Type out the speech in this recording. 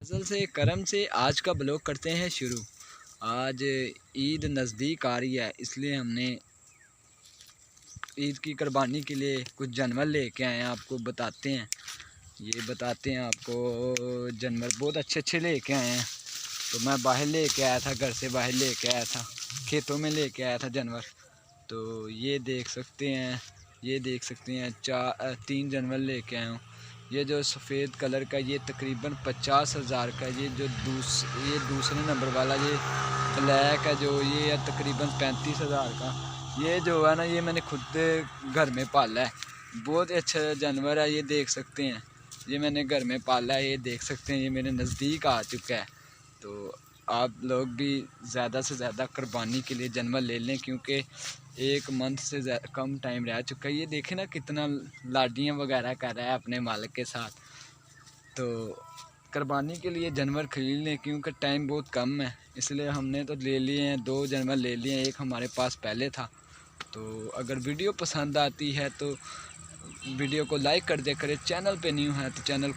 फजल से करम से आज का ब्लॉग करते हैं शुरू। आज ईद नज़दीक आ रही है, इसलिए हमने ईद की कुर्बानी के लिए कुछ जानवर लेके आए हैं। आपको बताते हैं, आपको जानवर बहुत अच्छे अच्छे लेके आए हैं। तो मैं बाहर लेके आया था, घर से बाहर लेके आया था, खेतों में लेके आया था जानवर। तो ये देख सकते हैं, तीन जानवर लेके आया हूँ। ये जो सफ़ेद कलर का, ये तकरीबन 50,000 का। ये दूसरे नंबर वाला, ये ब्लैक है जो, ये है तकरीबन 35,000 का। ये जो है ना, ये मैंने खुद घर में पाला है। बहुत अच्छा जानवर है, ये देख सकते हैं। ये मैंने घर में पाला है, ये देख सकते हैं। ये मेरे नज़दीक आ चुका है। तो आप लोग भी ज़्यादा से ज़्यादा कुर्बानी के लिए जानवर ले लें, क्योंकि 1 मंथ से कम टाइम रह चुका है। ये देखें ना, कितना लाडियाँ वगैरह कर रहा है अपने मालिक के साथ। तो कुर्बानी के लिए जानवर खरीद लें, क्योंकि टाइम बहुत कम है, इसलिए हमने तो ले लिए हैं। 2 जानवर ले लिए हैं, एक हमारे पास पहले था। तो अगर वीडियो पसंद आती है तो वीडियो को लाइक कर दिया करें। चैनल पे न्यू है तो चैनल को